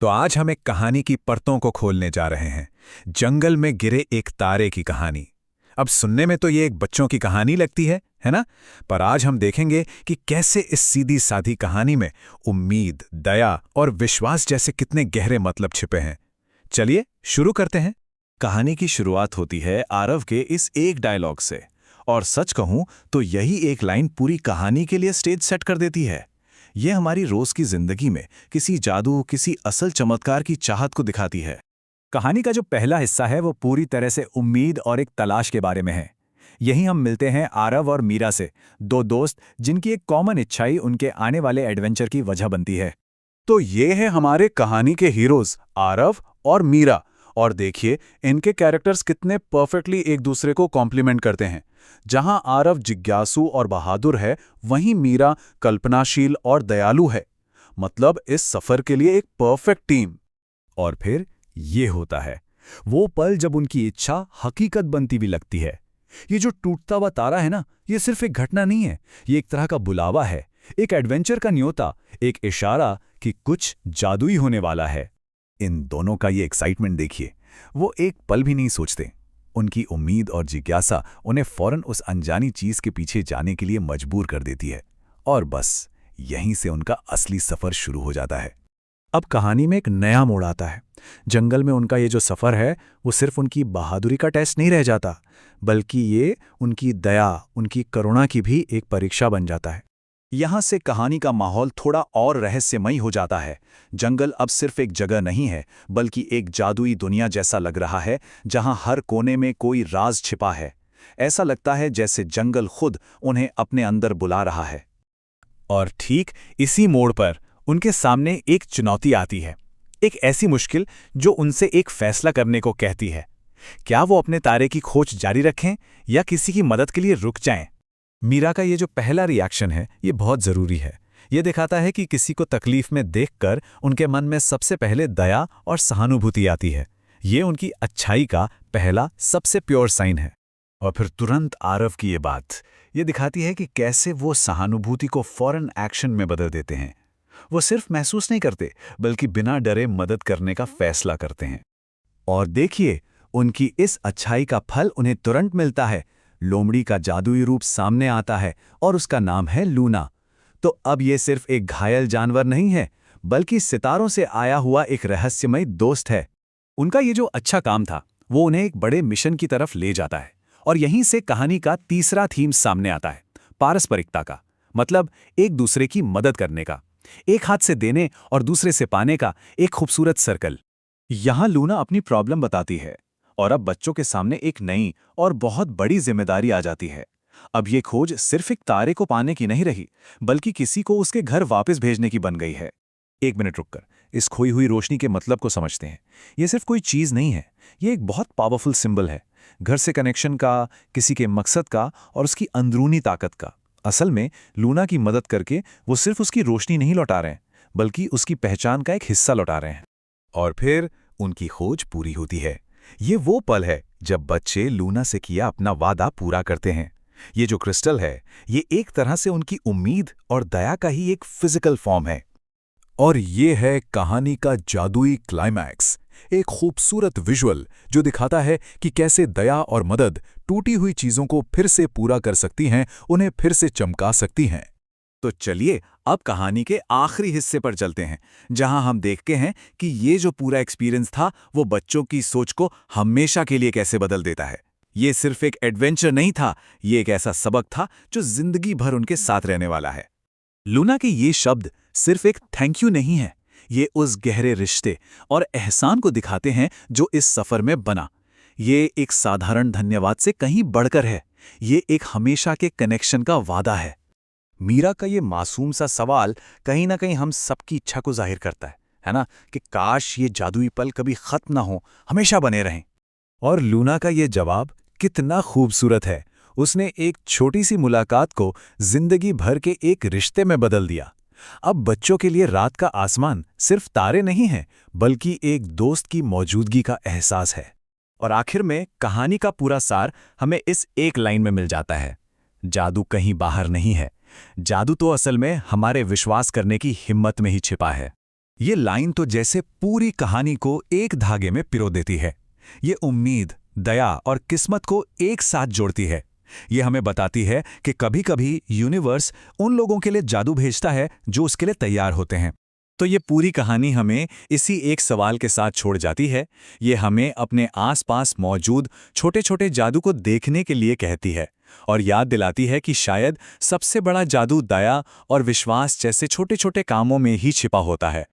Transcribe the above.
तो आज हम एक कहानी की परतों को खोलने जा रहे हैं। जंगल में गिरे एक तारे की कहानी। अब सुनने में तो ये एक बच्चों की कहानी लगती है ना? पर आज हम देखेंगे कि कैसे इस सीधी साधी कहानी में उम्मीद, दया और विश्वास जैसे कितने गहरे मतलब छिपे हैं। चलिए शुरू करते हैं। कहानी की शुरुआत होती है आरव के इस एक डायलॉग से। और सच कहूं तो यही एक लाइन पूरी कहानी के लिए स्टेज सेट कर देती है। ये हमारी रोज की जिंदगी में किसी जादू, किसी असल चमत्कार की चाहत को दिखाती है। कहानी का जो पहला हिस्सा है वो पूरी तरह से उम्मीद और एक तलाश के बारे में है। यहीं हम मिलते हैं आरव और मीरा से, दो दोस्त जिनकी एक कॉमन इच्छा ही उनके आने वाले एडवेंचर की वजह बनती है। तो ये है हमारे कहानी के हीरोज आरव और मीरा। और देखिए इनके कैरेक्टर्स कितने परफेक्टली एक दूसरे को कॉम्प्लीमेंट करते हैं। जहां आरव जिज्ञासु और बहादुर है, वहीं मीरा कल्पनाशील और दयालु है। मतलब इस सफर के लिए एक परफेक्ट टीम। और फिर ये होता है वो पल जब उनकी इच्छा हकीकत बनती भी लगती है। ये जो टूटता हुआ तारा है ना, ये सिर्फ एक घटना नहीं है, ये एक तरह का बुलावा है, एक एडवेंचर का न्योता, एक इशारा कि कुछ जादुई होने वाला है। इन दोनों का ये एक्साइटमेंट देखिए। वो एक पल भी नहीं सोचते। उनकी उम्मीद और जिज्ञासा उन्हें फौरन उस अनजानी चीज के पीछे जाने के लिए मजबूर कर देती है। और बस यहीं से उनका असली सफर शुरू हो जाता है। अब कहानी में एक नया मोड़ आता है। जंगल में उनका ये जो सफर है वो सिर्फ उनकी बहादुरी का टेस्ट नहीं रह जाता, बल्कि ये उनकी दया, उनकी करुणा की भी एक परीक्षा बन जाता है। यहां से कहानी का माहौल थोड़ा और रहस्यमयी हो जाता है। जंगल अब सिर्फ एक जगह नहीं है, बल्कि एक जादुई दुनिया जैसा लग रहा है, जहां हर कोने में कोई राज छिपा है। ऐसा लगता है जैसे जंगल खुद उन्हें अपने अंदर बुला रहा है। और ठीक इसी मोड़ पर उनके सामने एक चुनौती आती है, एक ऐसी मुश्किल जो उनसे एक फैसला करने को कहती है। क्या वो अपने तारे की खोज जारी रखें या किसी की मदद के लिए रुक जाएं? मीरा का ये जो पहला रिएक्शन है ये बहुत ज़रूरी है। ये दिखाता है कि किसी को तकलीफ में देखकर उनके मन में सबसे पहले दया और सहानुभूति आती है। ये उनकी अच्छाई का पहला सबसे प्योर साइन है। और फिर तुरंत आरव की ये बात ये दिखाती है कि कैसे वो सहानुभूति को फौरन एक्शन में बदल देते हैं। वो सिर्फ महसूस नहीं करते, बल्कि बिना डरे मदद करने का फैसला करते हैं। और देखिए, उनकी इस अच्छाई का फल उन्हें तुरंत मिलता है। लोमड़ी का जादुई रूप सामने आता है और उसका नाम है लूना। तो अब ये सिर्फ एक घायल जानवर नहीं है, बल्कि सितारों से आया हुआ एक रहस्यमय दोस्त है। उनका ये जो अच्छा काम था वो उन्हें एक बड़े मिशन की तरफ ले जाता है। और यहीं से कहानी का तीसरा थीम सामने आता है, पारस्परिकता का, मतलब एक दूसरे की मदद करने का, एक हाथ से देने और दूसरे से पाने का एक खूबसूरत सर्कल। यहां लूना अपनी प्रॉब्लम बताती है और अब बच्चों के सामने एक नई और बहुत बड़ी जिम्मेदारी आ जाती है। अब ये खोज सिर्फ एक तारे को पाने की नहीं रही, बल्कि किसी को उसके घर वापस भेजने की बन गई है। एक मिनट रुककर इस खोई हुई रोशनी के मतलब को समझते हैं। ये सिर्फ कोई चीज़ नहीं है, ये एक बहुत पावरफुल सिंबल है, घर से कनेक्शन का, किसी के मकसद का और उसकी अंदरूनी ताकत का। असल में लूना की मदद करके वो सिर्फ उसकी रोशनी नहीं लौटा रहे हैं, बल्कि उसकी पहचान का एक हिस्सा लौटा रहे हैं। और फिर उनकी खोज पूरी होती है। ये वो पल है जब बच्चे लूना से किया अपना वादा पूरा करते हैं। ये जो क्रिस्टल है, ये एक तरह से उनकी उम्मीद और दया का ही एक फिजिकल फॉर्म है। और ये है कहानी का जादुई क्लाइमैक्स, एक खूबसूरत विजुअल जो दिखाता है कि कैसे दया और मदद टूटी हुई चीजों को फिर से पूरा कर सकती हैं, उन्हें फिर से चमका सकती हैं। तो चलिए अब कहानी के आखिरी हिस्से पर चलते हैं, जहां हम देखते हैं कि ये जो पूरा एक्सपीरियंस था वो बच्चों की सोच को हमेशा के लिए कैसे बदल देता है। ये सिर्फ एक एडवेंचर नहीं था, ये एक ऐसा सबक था जो जिंदगी भर उनके साथ रहने वाला है। लूना के ये शब्द सिर्फ एक थैंक यू नहीं है, ये उस गहरे रिश्ते और एहसान को दिखाते हैं जो इस सफर में बना। ये एक साधारण धन्यवाद से कहीं बढ़कर है, ये एक हमेशा के कनेक्शन का वादा है। मीरा का ये मासूम सा सवाल कहीं ना कहीं हम सबकी इच्छा को जाहिर करता है ना, कि काश ये जादुई पल कभी खत्म ना हो, हमेशा बने रहें। और लूना का ये जवाब कितना खूबसूरत है। उसने एक छोटी सी मुलाकात को जिंदगी भर के एक रिश्ते में बदल दिया। अब बच्चों के लिए रात का आसमान सिर्फ तारे नहीं है, बल्कि एक दोस्त की मौजूदगी का एहसास है। और आखिर में कहानी का पूरा सार हमें इस एक लाइन में मिल जाता है, जादू कहीं बाहर नहीं है, जादू तो असल में हमारे विश्वास करने की हिम्मत में ही छिपा है। ये लाइन तो जैसे पूरी कहानी को एक धागे में पिरो देती है। ये उम्मीद, दया और किस्मत को एक साथ जोड़ती है। ये हमें बताती है कि कभी-कभी यूनिवर्स उन लोगों के लिए जादू भेजता है जो उसके लिए तैयार होते हैं। तो ये पूरी कहानी हमें इसी एक सवाल के साथ छोड़ जाती है। ये हमें अपने आसपास मौजूद छोटे-छोटे जादू को देखने के लिए कहती है और याद दिलाती है कि शायद सबसे बड़ा जादू दया और विश्वास जैसे छोटे-छोटे कामों में ही छिपा होता है।